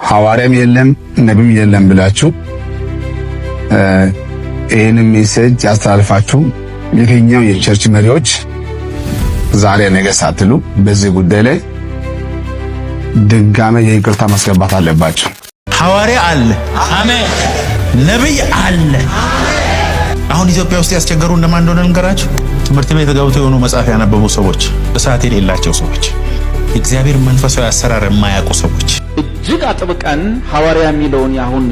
ሐዋርያም የለም ነብይም የለም ብላችሁ ይሄን ሜሴጅ ያስተላልፋችሁ የትኛው የቸርች መሪዎች ዛሬ ነገ ሳትሉ በዚህ ጉዳይ ላይ ድጋሜ የይቅርታ ማስገባት አለባችሁ። ሐዋርያ አለ፣ አሜን። ነብይ አለ። አሁን ኢትዮጵያ ውስጥ ያስቸገሩ እንደማን እንደሆነ ልንገራችሁ። ትምህርት ቤት ገብተው የሆኑ መጽሐፍ ያነበቡ ሰዎች፣ እሳት የሌላቸው ሰዎች፣ የእግዚአብሔር መንፈሳዊ አሰራር የማያውቁ ሰዎች እጅግ አጥብቀን ሐዋርያ የሚለውን ያሁን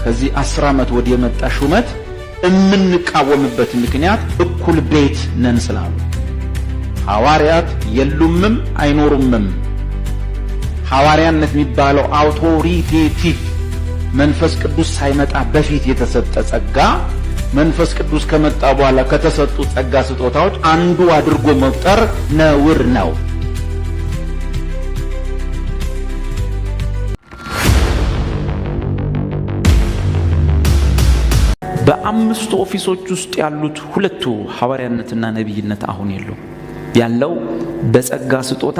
ከዚህ 10 ዓመት ወዲህ የመጣ ሹመት የምንቃወምበት ምክንያት እኩል ቤት ነን ስላሉ ሐዋርያት የሉምም አይኖሩምም። ሐዋርያነት የሚባለው አውቶሪቴቲቭ መንፈስ ቅዱስ ሳይመጣ በፊት የተሰጠ ጸጋ መንፈስ ቅዱስ ከመጣ በኋላ ከተሰጡ ጸጋ ስጦታዎች አንዱ አድርጎ መቁጠር ነውር ነው። በአምስቱ ኦፊሶች ውስጥ ያሉት ሁለቱ ሐዋርያነትና ነብይነት አሁን ያለው በጸጋ ስጦታ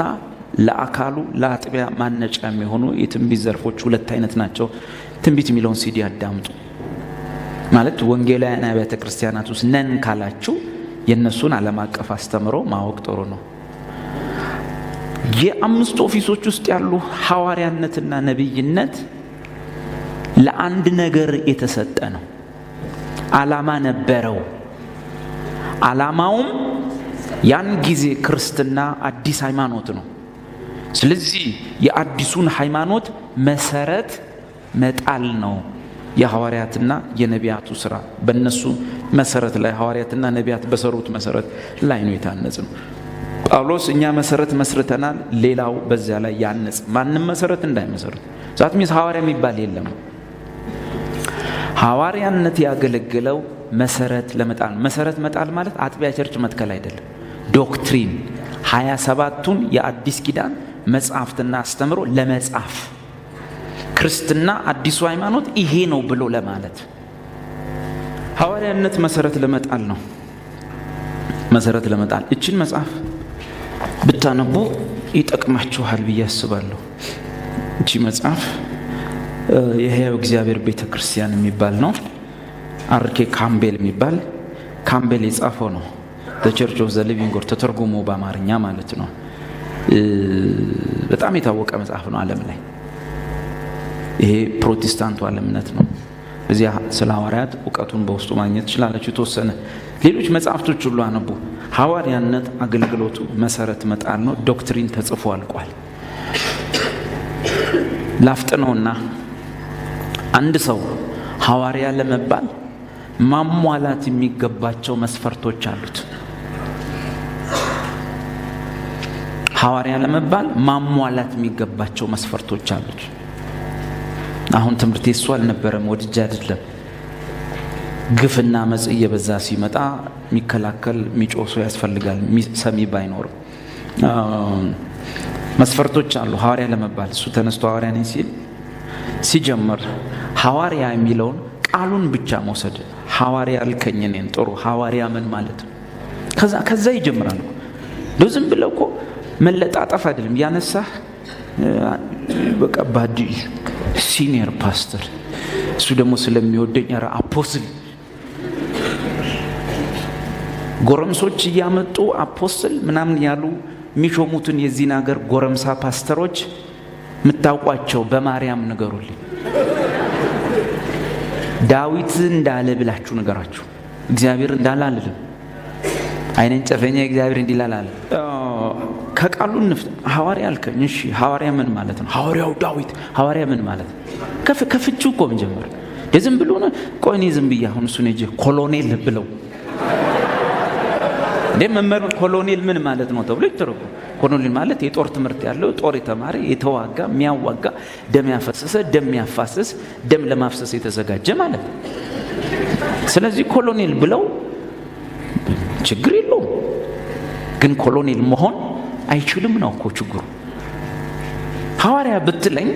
ለአካሉ ለአጥቢያ ማነጫ የሚሆኑ የትንቢት ዘርፎች ሁለት አይነት ናቸው። ትንቢት የሚለውን ሲዲ አዳምጡ። ማለት ወንጌላውያን አብያተ ክርስቲያናት ውስጥ ነን ካላችሁ የነሱን ዓለም አቀፍ አስተምሮ ማወቅ ጥሩ ነው። የአምስቱ ኦፊሶች ውስጥ ያሉ ሐዋርያነትና ነብይነት ለአንድ ነገር የተሰጠ ነው። ዓላማ ነበረው። ዓላማውም ያን ጊዜ ክርስትና አዲስ ሃይማኖት ነው። ስለዚህ የአዲሱን ሃይማኖት መሰረት መጣል ነው የሐዋርያትና የነቢያቱ ስራ። በእነሱ መሰረት ላይ ሐዋርያትና ነቢያት በሰሩት መሰረት ላይ ነው የታነጽ ነው። ጳውሎስ እኛ መሰረት መስርተናል፣ ሌላው በዚያ ላይ ያነጽ፣ ማንም መሰረት እንዳይመሰርት። ዛትሚስ ሐዋርያ የሚባል የለም። ሐዋርያነት ያገለገለው መሰረት ለመጣል። መሰረት መጣል ማለት አጥቢያ ቸርች መትከል አይደለም። ዶክትሪን 27ቱን የአዲስ ኪዳን መጽሐፍትና አስተምሮ ለመጻፍ ክርስትና አዲሱ ሃይማኖት ይሄ ነው ብሎ ለማለት ሐዋርያነት መሰረት ለመጣል ነው። መሰረት ለመጣል እቺን መጽሐፍ ብታነቡ ይጠቅማችኋል ብዬ አስባለሁ። እቺ መጽሐፍ የሕያው እግዚአብሔር ቤተክርስቲያን የሚባል ነው። አርኬ ካምቤል የሚባል ካምቤል የጻፈው ነው። the church of the living God ተተርጉሞ በአማርኛ ማለት ነው። በጣም የታወቀ መጽሐፍ ነው ዓለም ላይ። ይሄ ፕሮቴስታንቱ ዓለምነት ነው። እዚያ ስለ ሐዋርያት ዕውቀቱን በውስጡ ማግኘት ትችላላችሁ። የተወሰነ ሌሎች መጽሐፍቶች ሁሉ አነቡ። ሐዋርያነት አገልግሎቱ መሰረት መጣል ነው። ዶክትሪን ተጽፎ አልቋል። ላፍጥነውና አንድ ሰው ሐዋርያ ለመባል ማሟላት የሚገባቸው መስፈርቶች አሉት። ሐዋርያ ለመባል ማሟላት የሚገባቸው መስፈርቶች አሉት። አሁን ትምህርት እሱ አልነበረም፣ ወድጄ አይደለም። ግፍና መጽ እየበዛ ሲመጣ የሚከላከል የሚጮህ ሰው ያስፈልጋል፣ ሰሚ ባይኖርም መስፈርቶች አሉ ሐዋርያ ለመባል። እሱ ተነስቶ ሐዋርያ ነኝ ሲል ሲጀምር ሐዋርያ የሚለውን ቃሉን ብቻ መውሰድ። ሐዋርያ አልከኝ እኔን ጥሩ፣ ሐዋርያ ምን ማለት ነው? ከዛ ይጀምራል። ዝም ብለው እኮ መለጣጠፍ አይደለም። ያነሳህ በቃ ባዲ ሲኒየር ፓስተር፣ እሱ ደግሞ ስለሚወደኝ ኧረ አፖስትል። ጎረምሶች እያመጡ አፖስትል ምናምን ያሉ የሚሾሙትን የዚህን ሀገር ጎረምሳ ፓስተሮች የምታውቋቸው በማርያም ንገሩልኝ። ዳዊት እንዳለ ብላችሁ ንገራችሁ። እግዚአብሔር እንዳለ አልልም። አይነን ጨፈኛ እግዚአብሔር እንዲላል አለ። ከቃሉ ንፍት ሐዋርያ አልከኝ። እሺ ሐዋርያ ምን ማለት ነው? ሐዋርያው ዳዊት ሐዋርያ ምን ማለት ነው? ከፍቹ እኮ ጀመረ። የዝም ብሎ ነው። ቆይ እኔ ዝም ብዬ አሁን እሱን እጄ ኮሎኔል ብለው መመር ኮሎኔል ምን ማለት ነው ተብሎ ይተረጎ። ኮሎኔል ማለት የጦር ትምህርት ያለው ጦር የተማረ የተዋጋ የሚያዋጋ ደም ያፈሰሰ ደም ያፋሰስ ደም ለማፍሰስ የተዘጋጀ ማለት ነው። ስለዚህ ኮሎኔል ብለው ችግር የለውም። ግን ኮሎኔል መሆን አይችልም ነው እኮ ችግሩ። ሐዋርያ ብትለኝ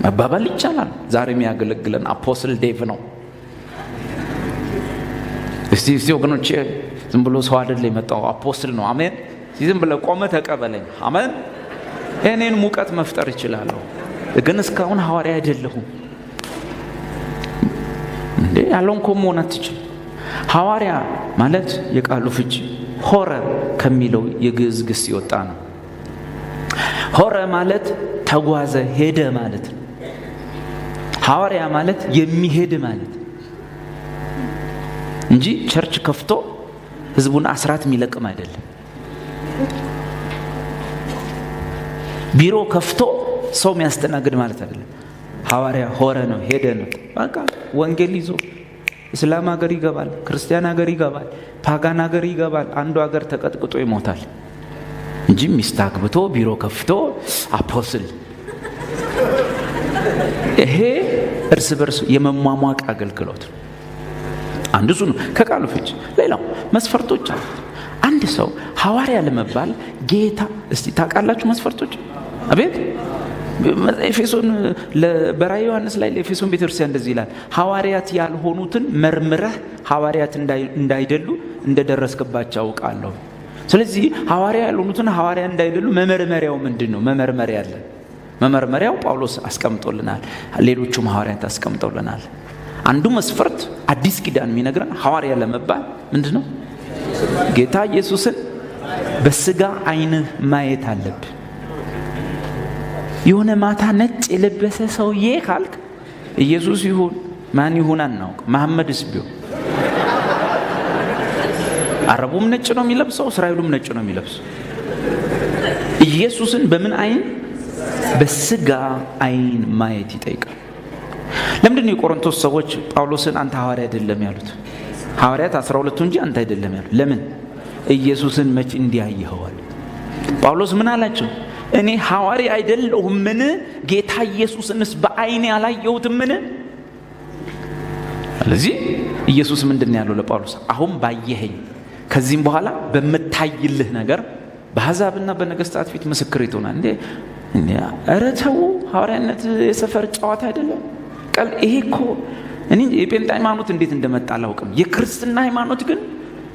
መባባል ይቻላል። ዛሬ የሚያገለግለን አፖስትል ዴቭ ነው። እስቲ ወገኖቼ ዝም ብሎ ሰው አይደለም የመጣው፣ አፖስትል ነው። አሜን። ዝም ብለ ቆመ ተቀበለኝ። አሜን። እኔን ሙቀት መፍጠር ይችላል። ግን እስካሁን ሐዋርያ አይደለሁም እንዴ ያለውን ኮሞና ትችል ሐዋርያ ማለት የቃሉ ፍቺ ሆረ ከሚለው የግዕዝ ግስ ይወጣ ነው። ሆረ ማለት ተጓዘ ሄደ ማለት ነው። ሐዋርያ ማለት የሚሄድ ማለት እንጂ ቸርች ከፍቶ ህዝቡን አስራት የሚለቅም አይደለም። ቢሮ ከፍቶ ሰው የሚያስተናግድ ማለት አይደለም። ሐዋርያ ሆረ ነው፣ ሄደ ነው። በቃ ወንጌል ይዞ እስላም ሀገር ይገባል፣ ክርስቲያን ሀገር ይገባል፣ ፓጋን ሀገር ይገባል። አንዱ ሀገር ተቀጥቅጦ ይሞታል እንጂ ሚስት አግብቶ ቢሮ ከፍቶ አፖስትል ይሄ እርስ በርስ የመሟሟቅ አገልግሎት አንዱ እሱ ነው ከቃሉ ፍቺ። ሌላው መስፈርቶች አሉ። አንድ ሰው ሐዋርያ ለመባል ጌታ እስቲ ታውቃላችሁ መስፈርቶች? አቤት ኤፌሶን በራእየ ዮሐንስ ላይ ለኤፌሶን ቤተክርስቲያን እንደዚህ ይላል፣ ሐዋርያት ያልሆኑትን መርምረህ ሐዋርያት እንዳይደሉ እንደደረስክባቸው አውቃለሁ። ስለዚህ ሐዋርያ ያልሆኑትን ሐዋርያ እንዳይደሉ መመርመሪያው ምንድነው? መመርመሪያ አለ። መመርመሪያው ጳውሎስ አስቀምጦልናል፣ ሌሎቹም ሐዋርያት አስቀምጠውልናል። አንዱ መስፈርት አዲስ ኪዳን የሚነግረን ሐዋርያ ለመባል ምንድነው? ጌታ ኢየሱስን በስጋ አይንህ ማየት አለብህ። የሆነ ማታ ነጭ የለበሰ ሰውዬ ካልክ ኢየሱስ ይሁን ማን ይሁን አናውቅ። መሐመድስ ቢሆን አረቡም ነጭ ነው የሚለብሰው፣ እስራኤሉም ነጭ ነው የሚለብሰው። ኢየሱስን በምን አይን? በስጋ አይን ማየት ይጠይቃል። ለምንድነው የቆሮንቶስ ሰዎች ጳውሎስን አንተ ሐዋርያ አይደለም ያሉት? ሐዋርያት 12 እንጂ አንተ አይደለም ያሉት። ለምን? ኢየሱስን መች እንዲያየኸዋል። ጳውሎስ ምን አላቸው? እኔ ሐዋርያ አይደለሁምን? ጌታ ኢየሱስንስ በአይኔ አላየሁትምን? ስለዚህ ኢየሱስ ምንድን ያለው ለጳውሎስ? አሁን ባየኸኝ ከዚህም በኋላ በመታይልህ ነገር በአሕዛብና በነገስታት ፊት ምስክር ትሆናለህ። እንዴ ኧረ ተው፣ ሐዋርያነት የሰፈር ጨዋታ አይደለም። ይሄ እኮ እኔ የጴንጤ ሃይማኖት እንዴት እንደመጣ አላውቅም። የክርስትና ሃይማኖት ግን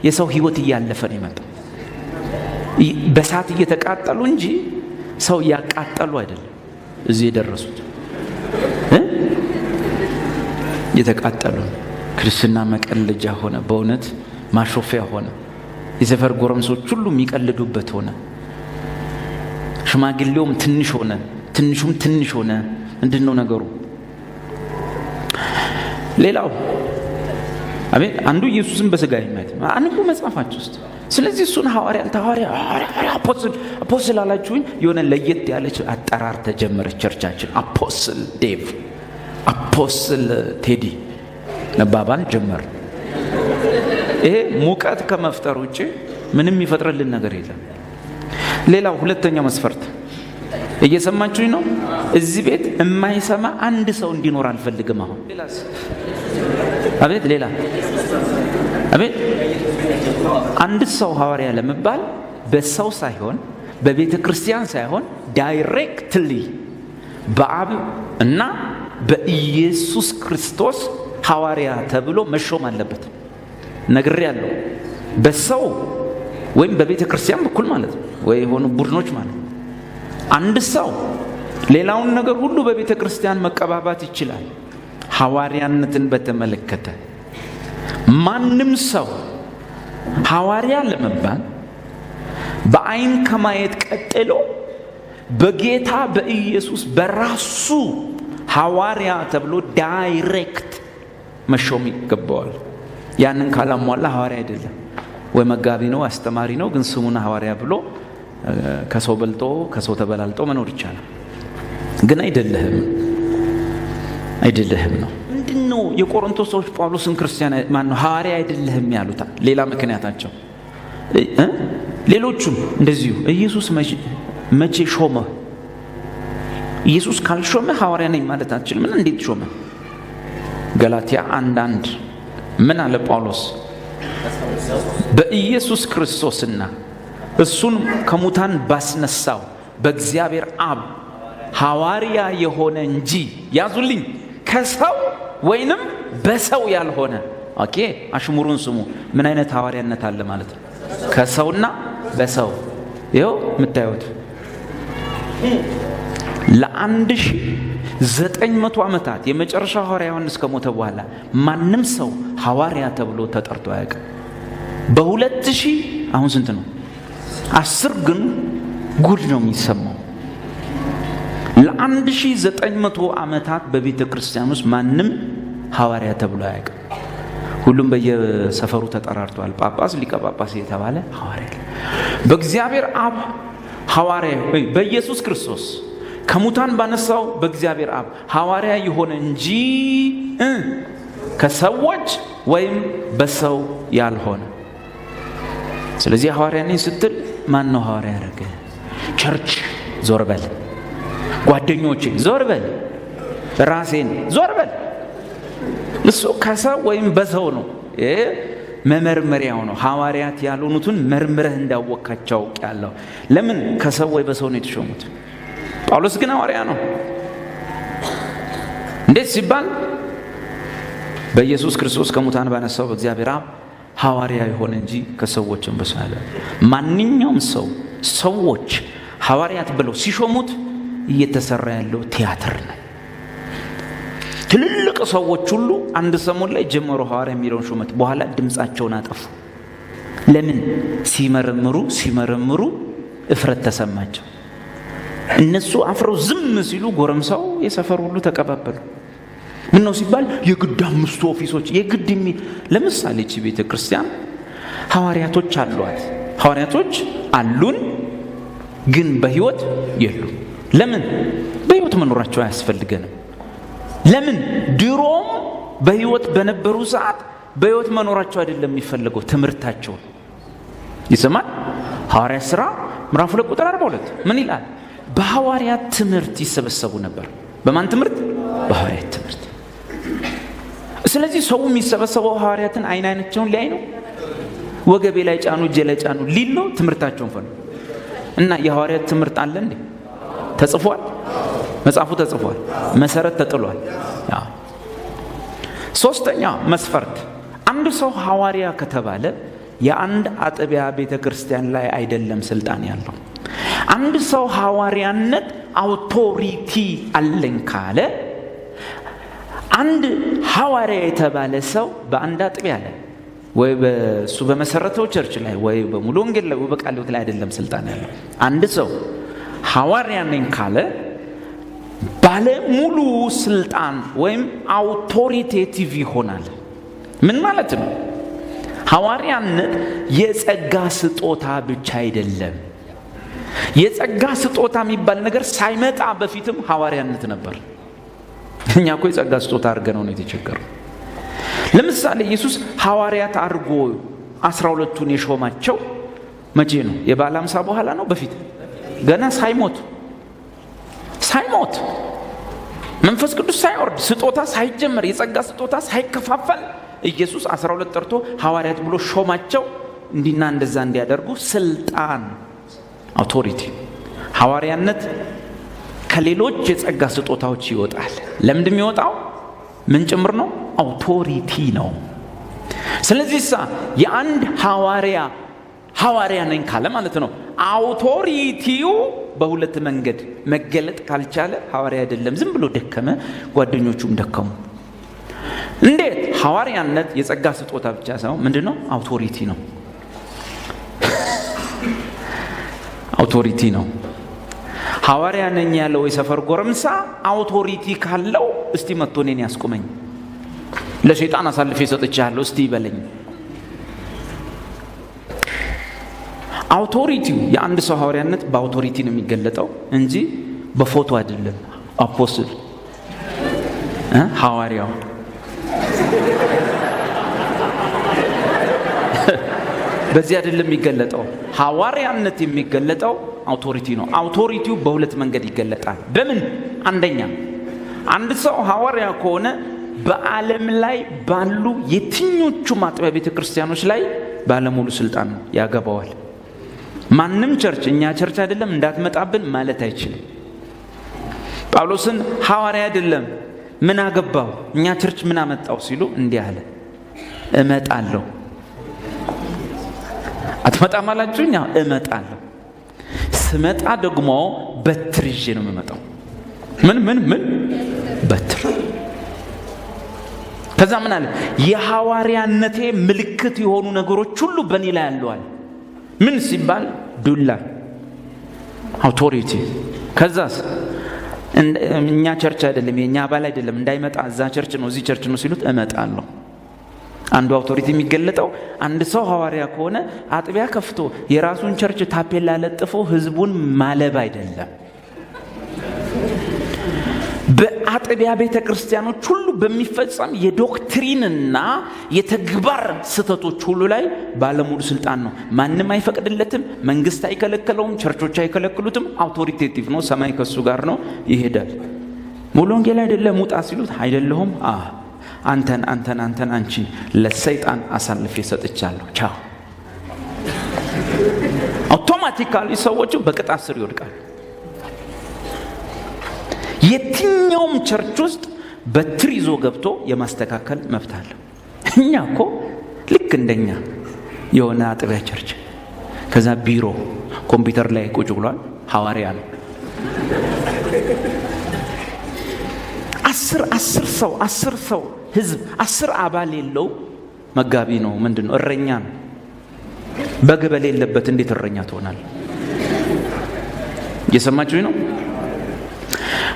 የሰው ህይወት እያለፈ ነው የመጣው። በሳት እየተቃጠሉ እንጂ ሰው ያቃጠሉ አይደለም እዚህ የደረሱት። የተቃጠሉ ክርስትና መቀለጃ ሆነ፣ በእውነት ማሾፊያ ሆነ። የሰፈር ጎረምሶች ሁሉ የሚቀልዱበት ሆነ። ሽማግሌውም ትንሽ ሆነ፣ ትንሹም ትንሽ ሆነ። ምንድነው ነገሩ? ሌላው አቤት አንዱ ኢየሱስን በስጋ ይማት አንዱ መጽሐፋቸው ውስጥ። ስለዚህ እሱን ሐዋርያ አፖስትል አላችሁኝ። የሆነ ለየት ያለች አጠራር ተጀመረች ቸርቻችን። አፖስትል ዴቭ፣ አፖስትል ቴዲ ነባባል ጀመር። ይሄ ሙቀት ከመፍጠር ውጪ ምንም ይፈጥርልን ነገር የለም። ሌላው ሁለተኛው መስፈርት እየሰማችሁኝ ነው? እዚህ ቤት የማይሰማ አንድ ሰው እንዲኖር አልፈልግም። አሁን አቤት ሌላ አቤት አንድ ሰው ሐዋርያ ለመባል በሰው ሳይሆን በቤተ ክርስቲያን ሳይሆን ዳይሬክትሊ በአብ እና በኢየሱስ ክርስቶስ ሐዋርያ ተብሎ መሾም አለበት። ነግሬያለሁ። በሰው ወይም በቤተ ክርስቲያን በኩል ማለት ነው፣ ወይ የሆኑ ቡድኖች ማለት ነው። አንድ ሰው ሌላውን ነገር ሁሉ በቤተ ክርስቲያን መቀባባት ይችላል። ሐዋርያነትን በተመለከተ ማንም ሰው ሐዋርያ ለመባል በአይን ከማየት ቀጥሎ በጌታ በኢየሱስ በራሱ ሐዋርያ ተብሎ ዳይሬክት መሾም ይገባዋል። ያንን ካላሟላ ሐዋርያ አይደለም። ወይ መጋቢ ነው፣ አስተማሪ ነው፣ ግን ስሙን ሐዋርያ ብሎ ከሰው በልጦ ከሰው ተበላልጦ መኖር ይቻላል። ግን አይደለህም ነው። ምንድነው የቆሮንቶስ ሰዎች ጳውሎስን ክርስቲያን ማነው ሐዋርያ አይደለህም ያሉት? ሌላ ምክንያታቸው። ሌሎቹም እንደዚሁ ኢየሱስ መቼ ሾመ? ኢየሱስ ካልሾመ ሐዋርያ ነኝ ማለት አትችልም። ምን እንዴት ሾመ? ገላትያ 1:1 ምን አለ ጳውሎስ? በኢየሱስ ክርስቶስና እሱን ከሙታን ባስነሳው በእግዚአብሔር አብ ሐዋርያ የሆነ እንጂ ያዙልኝ ከሰው ወይንም በሰው ያልሆነ። ኦኬ አሽሙሩን ስሙ። ምን አይነት ሐዋርያነት አለ ማለት ነው? ከሰውና በሰው። ይኸው የምታዩት ለ1900 ዓመታት የመጨረሻው ሐዋርያ ዮሐንስ ከሞተ በኋላ ማንም ሰው ሐዋርያ ተብሎ ተጠርቶ አያውቅም። በ2000 አሁን ስንት ነው? 10 ግን ጉድ ነው የሚሰማው። ለ1900 ዓመታት በቤተ ክርስቲያን ውስጥ ማንም ሐዋርያ ተብሎ አያውቅም። ሁሉም በየሰፈሩ ተጠራርቷል። ጳጳስ፣ ሊቀ ጳጳስ የተባለ ሐዋርያ በእግዚአብሔር አብ ሐዋርያ በኢየሱስ ክርስቶስ ከሙታን ባነሳው በእግዚአብሔር አብ ሐዋርያ የሆነ እንጂ ከሰዎች ወይም በሰው ያልሆነ። ስለዚህ ሐዋርያ ነኝ ስትል ማን ነው ሐዋርያ ያደረገ? ቸርች ዞር በል፣ ጓደኞቼ ዞር በል፣ ራሴን ዞር በል። እሱ ከሰው ወይም በሰው ነው። መመርመሪያው ነው። ሐዋርያት ያልሆኑትን መርምረህ እንዳወቃቸው ያለው ለምን ከሰው ወይ በሰው ነው የተሾሙት? ጳውሎስ ግን ሐዋርያ ነው። እንዴት ሲባል በኢየሱስ ክርስቶስ ከሙታን ባነሳው በእግዚአብሔር አብ ሐዋርያ የሆነ እንጂ ከሰዎችም በሰው ያለ። ማንኛውም ሰዎች ሐዋርያት ብለው ሲሾሙት እየተሰራ ያለው ቲያትር ነው። ትልልቅ ሰዎች ሁሉ አንድ ሰሞን ላይ ጀመሩ ሐዋርያ የሚለውን ሹመት፣ በኋላ ድምፃቸውን አጠፉ። ለምን? ሲመረምሩ እፍረት ተሰማቸው። እነሱ አፍረው ዝም ሲሉ ጎረምሳው የሰፈር ሁሉ ተቀባበሉ። ምን ነው ሲባል የግድ 5 ኦፊሶች የግድ የሚል። ለምሳሌ እቺ ቤተ ክርስቲያን ሐዋርያቶች አሏት። ሐዋርያቶች አሉን ግን በህይወት የሉም። ለምን? በህይወት መኖራቸው አያስፈልገንም። ለምን? ድሮም በህይወት በነበሩ ሰዓት በህይወት መኖራቸው አይደለም የሚፈልገው፣ ትምህርታቸው ይሰማል። ሐዋርያት ሥራ ምዕራፍ 2 ቁጥር 42 ምን ይላል? በሐዋርያት ትምህርት ይሰበሰቡ ነበር። በማን ትምህርት? በሐዋርያት ትምህርት። ስለዚህ ሰው የሚሰበሰበው ሐዋርያትን አይናቸውን ሊያይ ነው። ወገቤ ላይ ጫኑ፣ እጄ ላይ ጫኑ ሊል ነው። ትምህርታቸውን ፈሉ እና የሐዋርያት ትምህርት አለ እንዴ? ተጽፏል። መጽሐፉ ተጽፏል። መሰረት ተጥሏል። ሶስተኛ መስፈርት፣ አንድ ሰው ሐዋርያ ከተባለ የአንድ አጥቢያ ቤተ ክርስቲያን ላይ አይደለም ስልጣን ያለው። አንድ ሰው ሐዋርያነት አውቶሪቲ አለኝ ካለ አንድ ሐዋርያ የተባለ ሰው በአንድ አጥቢያ ላይ ወይ በሱ በመሰረተው ቸርች ላይ ወይ በሙሉ ወንጌል ላይ ወይ በቃለ ሕይወት ላይ አይደለም ስልጣን ያለው። አንድ ሰው ሐዋርያ ነኝ ካለ ባለ ሙሉ ስልጣን ወይም አውቶሪቴቲቭ ይሆናል። ምን ማለት ነው? ሐዋርያነት የጸጋ ስጦታ ብቻ አይደለም። የጸጋ ስጦታ የሚባል ነገር ሳይመጣ በፊትም ሐዋርያነት ነበር። እኛ እኮ የጸጋ ስጦታ አድርገን ነው የተቸገረው። ለምሳሌ ኢየሱስ ሐዋርያት አድርጎ 12ቱን የሾማቸው መቼ ነው? የበዓለ ሃምሳ በኋላ ነው? በፊት ገና ሳይሞት መንፈስ ቅዱስ ሳይወርድ ስጦታ ሳይጀመር የጸጋ ስጦታ ሳይከፋፈል ኢየሱስ 12 ጠርቶ ሐዋርያት ብሎ ሾማቸው። እንዲና እንደዛ እንዲያደርጉ ስልጣን፣ አውቶሪቲ። ሐዋርያነት ከሌሎች የጸጋ ስጦታዎች ይወጣል። ለምንድን የሚወጣው? ምን ጭምር ነው? አውቶሪቲ ነው። ስለዚህ የአንድ ሐዋርያ ነኝ ካለ ማለት ነው አውቶሪቲው በሁለት መንገድ መገለጥ ካልቻለ ሐዋርያ አይደለም። ዝም ብሎ ደከመ፣ ጓደኞቹም ደከሙ። እንዴት? ሐዋርያነት የጸጋ ስጦታ ብቻ ሳይሆን ምንድነው? አውቶሪቲ ነው። አውቶሪቲ ነው። ሐዋርያ ነኝ ያለው የሰፈር ጎረምሳ አውቶሪቲ ካለው እስቲ መጥቶ እኔን ያስቆመኝ፣ ለሰይጣን አሳልፌ ሰጥቻለሁ እስቲ ይበለኝ። አውቶሪቲው የአንድ ሰው ሐዋርያነት በአውቶሪቲ ነው የሚገለጠው እንጂ በፎቶ አይደለም። አፖስትል ሐዋርያው በዚህ አይደለም የሚገለጠው። ሐዋርያነት የሚገለጠው አውቶሪቲ ነው። አውቶሪቲው በሁለት መንገድ ይገለጣል። በምን? አንደኛ አንድ ሰው ሐዋርያ ከሆነ በዓለም ላይ ባሉ የትኞቹ አጥቢያ ቤተ ክርስቲያኖች ላይ ባለሙሉ ስልጣን ያገባዋል። ማንም ቸርች እኛ ቸርች አይደለም እንዳትመጣብን ማለት አይችልም። ጳውሎስን ሐዋርያ አይደለም ምን አገባው እኛ ቸርች ምን አመጣው ሲሉ እንዲህ አለ፣ እመጣለሁ። አትመጣም አላችሁኝ? እመጣለሁ። ስመጣ ደግሞ በትር ይዤ ነው የምመጣው። ምን በትር። ከዛ ምን አለ? የሐዋርያነቴ ምልክት የሆኑ ነገሮች ሁሉ በእኔ ላይ አለዋል። ምን ሲባል? ዱላ፣ አውቶሪቲ። ከዛስ እኛ ቸርች አይደለም የኛ አባል አይደለም እንዳይመጣ እዛ ቸርች ነው እዚህ ቸርች ነው ሲሉት እመጣለሁ። አንዱ አውቶሪቲ የሚገለጠው አንድ ሰው ሐዋርያ ከሆነ አጥቢያ ከፍቶ የራሱን ቸርች ታፔላ ለጥፎ ህዝቡን ማለብ አይደለም። በአጥቢያ ቤተክርስቲያኖች ሁሉ በሚፈጸም የዶክትሪንና የተግባር ስተቶች ሁሉ ላይ ባለሙሉ ስልጣን ነው። ማንም አይፈቅድለትም፣ መንግስት አይከለክለውም፣ ቸርቾች አይከለክሉትም። አውቶሪቴቲቭ ነው። ሰማይ ከሱ ጋር ነው፣ ይሄዳል። ሙሉ ወንጌል አይደለም ውጣ ሲሉት አይደለሁም፣ አንተን አንቺን ለሰይጣን አሳልፌ ሰጥቻለሁ፣ ቻው። አውቶማቲካሊ ሰዎቹ በቅጣት ስር ይወድቃሉ። የትኛውም ቸርች ውስጥ በትር ይዞ ገብቶ የማስተካከል መብት አለው። እኛ እኮ ልክ እንደኛ የሆነ አጥቢያ ቸርች ከዛ ቢሮ ኮምፒውተር ላይ ቁጭ ብሏል፣ ሐዋርያ ነው። አስር ሰው ህዝብ 10 አባል የለው መጋቢ ነው። ምንድነው? እረኛ ነው። በግ በሌለበት እንዴት እረኛ ትሆናል? እየሰማችሁ ነው?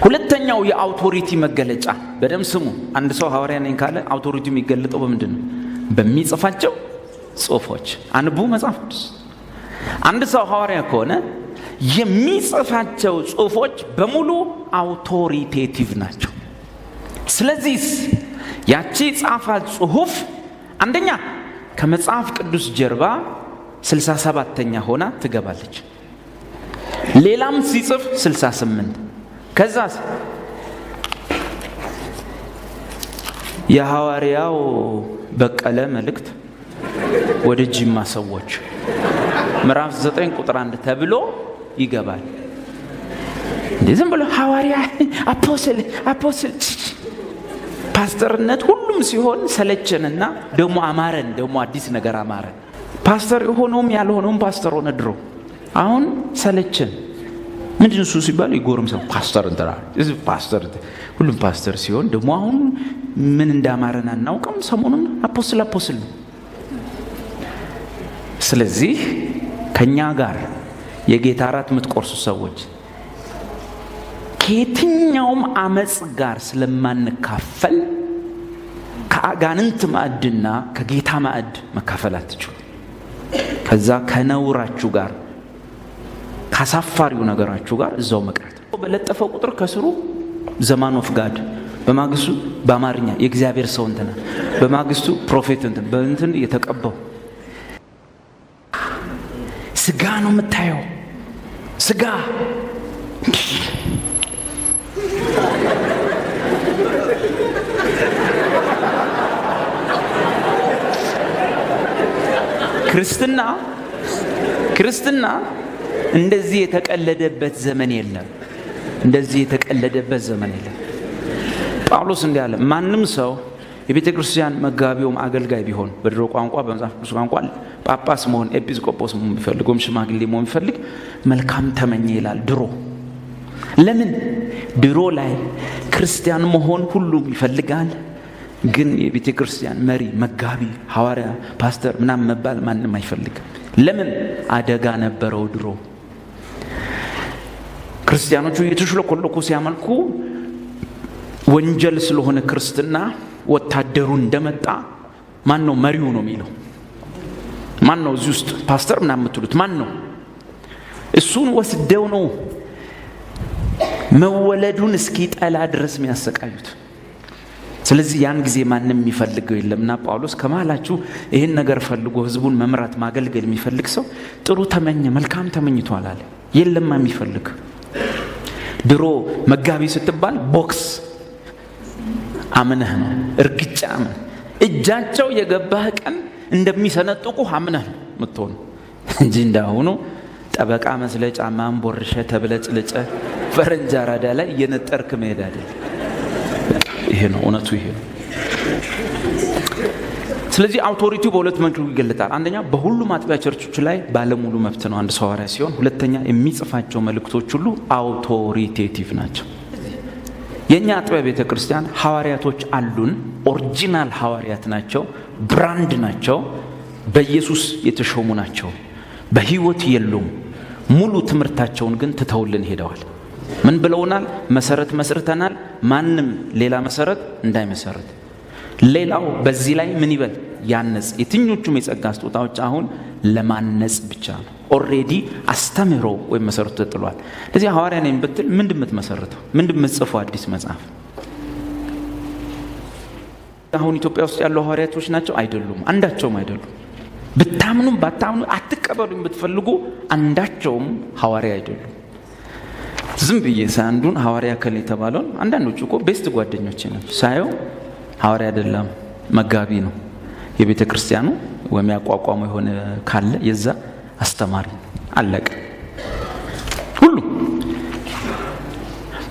ሁለተኛው የአውቶሪቲ መገለጫ በደም ስሙ። አንድ ሰው ሐዋርያ ነኝ ካለ አውቶሪቲ የሚገለጠው በምንድነው? በሚጽፋቸው ጽሑፎች። አንቡ መጽሐፍ ቅዱስ። አንድ ሰው ሐዋርያ ከሆነ የሚጽፋቸው ጽሑፎች በሙሉ አውቶሪቴቲቭ ናቸው። ስለዚህ ያቺ ጻፋት ጽሑፍ አንደኛ ከመጽሐፍ ቅዱስ ጀርባ 67ኛ ሆና ትገባለች። ሌላም ሲጽፍ 68። ከዛስ የሐዋርያው በቀለ መልእክት ወደ ጅማ ሰዎች ምዕራፍ 9 ቁጥር 1 ተብሎ ይገባል። እንደዚህም ብሎ ሐዋርያ አፖስትል ፓስተርነት ሁሉም ሲሆን ሰለቸንና ደሞ አማረን፣ ደሞ አዲስ ነገር አማረን። ፓስተር የሆነውም ያልሆነውም ፓስተር ሆነ ድሮ። አሁን ሰለቸን። ምንድነው እሱ ሲባል ይጎርም ሰው ፓስተር እንተራል። እዚህ ፓስተር ሁሉም ፓስተር ሲሆን ደሞ አሁን ምን እንዳማረን አናውቅም። ሰሞኑን አፖስትል ነው። ስለዚህ ከኛ ጋር የጌታ እራት የምትቆርሱ ሰዎች ከየትኛውም አመጽ ጋር ስለማንካፈል ከአጋንንት ማዕድና ከጌታ ማዕድ መካፈል አትችሉ። ከዛ ከነውራችሁ ጋር ካሳፋሪው ነገራችሁ ጋር እዛው መቅረት። በለጠፈው ቁጥር ከስሩ ዘማን ኦፍ ጋድ፣ በማግስቱ በአማርኛ የእግዚአብሔር ሰው እንትና፣ በማግስቱ ፕሮፌት እንትን በእንትን የተቀባው ስጋ ነው የምታየው። ስጋ ክርስትና እንደዚህ የተቀለደበት ዘመን የለም። ጳውሎስ እንዲህ አለ፣ ማንም ሰው የቤተ ክርስቲያን መጋቢውም አገልጋይ ቢሆን በድሮ ቋንቋ በመጽሐፍ ቅዱስ ቋንቋ ጳጳስ መሆን ኤጲስቆጶስ መሆን ቢፈልግ ወይም ሽማግሌ መሆን ቢፈልግ መልካም ተመኘ ይላል። ለምን ድሮ ላይ ክርስቲያን መሆን ሁሉም ይፈልጋል፣ ግን የቤተ ክርስቲያን መሪ፣ መጋቢ፣ ሐዋርያ፣ ፓስተር ምናምን መባል ማንም አይፈልግም። ለምን? አደጋ ነበረው ድሮ። ክርስቲያኖቹ የተሽለኮለኩ ሲያመልኩ ወንጀል ስለሆነ ክርስትና ወታደሩ እንደመጣ ማን ነው መሪው ነው የሚለው? ማን ነው እዚህ ውስጥ ፓስተር ምናምን የምትሉት ማን ነው? እሱን ወስደው ነው መወለዱን እስኪጠላ ድረስ የሚያሰቃዩት። ስለዚህ ያን ጊዜ ማንም የሚፈልገው የለምና ጳውሎስ ከመሃላችሁ ይህን ነገር ፈልጎ ህዝቡን መምራት ማገልገል የሚፈልግ ሰው ጥሩ ተመኘ፣ መልካም ተመኝቷል አለ። የለም የሚፈልግ። ድሮ መጋቢ ስትባል ቦክስ አምነህ ነው፣ እርግጫ አምነህ እጃቸው የገባህ ቀን እንደሚሰነጥቁ አምነህ ነው የምትሆኑ እንጂ እንዳሁኑ ጠበቃ መስለ ጫማን ቦርሸ ተብለጭልጨ ፈረንጅ አራዳ ላይ እየነጠርክ መሄድ አይደል። ይሄ ነው እውነቱ፣ ይሄ ነው። ስለዚህ አውቶሪቲው በሁለት መንገድ ይገለጣል። አንደኛ በሁሉም አጥቢያ ቸርቾች ላይ ባለሙሉ መብት ነው አንድ ሰው ሐዋርያ ሲሆን፣ ሁለተኛ የሚጽፋቸው መልእክቶች ሁሉ አውቶሪቴቲቭ ናቸው። የኛ አጥቢያ ቤተክርስቲያን ሐዋርያቶች አሉን። ኦሪጂናል ሐዋርያት ናቸው፣ ብራንድ ናቸው፣ በኢየሱስ የተሾሙ ናቸው። በህይወት የሉም። ሙሉ ትምህርታቸውን ግን ትተውልን ሄደዋል። ምን ብለውናል? መሰረት መስርተናል፣ ማንም ሌላ መሰረት እንዳይመሰርት። ሌላው በዚህ ላይ ምን ይበል? ያነጽ። የትኞቹም የጸጋ ስጦታዎች አሁን ለማነጽ ብቻ ነው። ኦሬዲ አስተምህሮ ወይም መሰረቱ ተጥሏል። ለዚህ ሐዋርያ ነኝ ብትል ምንድን የምትመሰርተው? ምንድን የምትጽፈው አዲስ መጽሐፍ? አሁን ኢትዮጵያ ውስጥ ያሉ ሐዋርያቶች ናቸው? አይደሉም። አንዳቸውም አይደሉም። ብታምኑም ባታምኑ አትቀበሉም ብትፈልጉ አንዳቸውም ሐዋርያ አይደሉም። ዝም ብዬ ሳንዱን ሐዋርያ ከለ የተባለውን አንዳንዶቹ እኮ ቤስት ጓደኞቼ ነው ሳየው ሐዋርያ አይደለም፣ መጋቢ ነው። የቤተ ክርስቲያኑ ወይም ያቋቋመው የሆነ ካለ የዛ አስተማሪ አለቀ። ሁሉ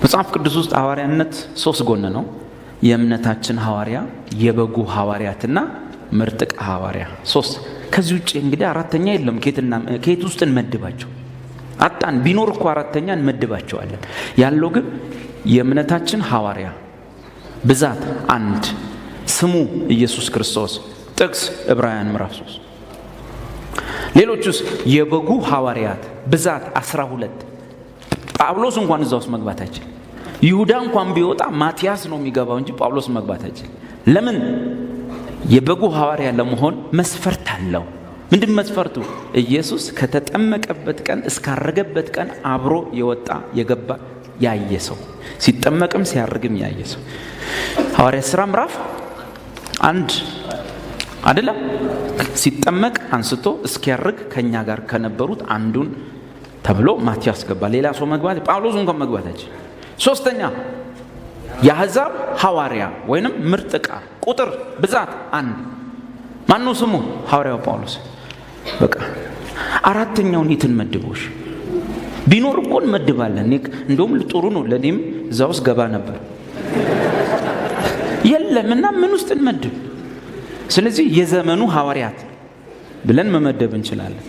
መጽሐፍ ቅዱስ ውስጥ ሐዋርያነት 3 ጎን ነው። የእምነታችን ሐዋርያ፣ የበጉ ሐዋርያትና ምርጥቅ ሐዋርያ 3። ከዚህ ውጪ እንግዲህ አራተኛ የለም። ከየት ውስጥ እንመድባቸው? አጣን። ቢኖር እኮ አራተኛ እንመድባቸዋለን። ያለው ግን የእምነታችን ሐዋርያ ብዛት 1፣ ስሙ ኢየሱስ ክርስቶስ፣ ጥቅስ ዕብራውያን ምዕራፍ 3። ሌሎቹስ የበጉ ሐዋርያት ብዛት 12። ጳውሎስ እንኳን እዛ ውስጥ መግባት አይችልም። ይሁዳ እንኳን ቢወጣ ማቲያስ ነው የሚገባው እንጂ ጳውሎስ መግባት አይችልም። ለምን? የበጉ ሐዋርያ ለመሆን መስፈርት አለው። ምንድን መስፈርቱ? ኢየሱስ ከተጠመቀበት ቀን እስካረገበት ቀን አብሮ የወጣ የገባ ያየ ሰው፣ ሲጠመቅም ሲያርግም ያየ ሰው። ሐዋርያ ሥራ ምዕራፍ 1 አይደለም? ሲጠመቅ አንስቶ እስኪያርግ ከኛ ጋር ከነበሩት አንዱን ተብሎ ማቲያስ ገባ። ሌላ ሰው መግባት ጳውሎስ እንኳን መግባት አይችልም። 3ኛ የአሕዛብ ሐዋርያ ወይንም ምርጥቃ ቁጥር ብዛት 1 ማነው? ስሙ ሐዋርያው ጳውሎስ። በቃ አራተኛውን የትን መድቦሽ? ቢኖር እኮ እንመድባለን። እንደውም ጥሩ ነው፣ ለኔም እዛ ውስጥ ገባ ነበር። የለምና ምን ውስጥ እንመድብ? ስለዚህ የዘመኑ ሐዋርያት ብለን መመደብ እንችላለን።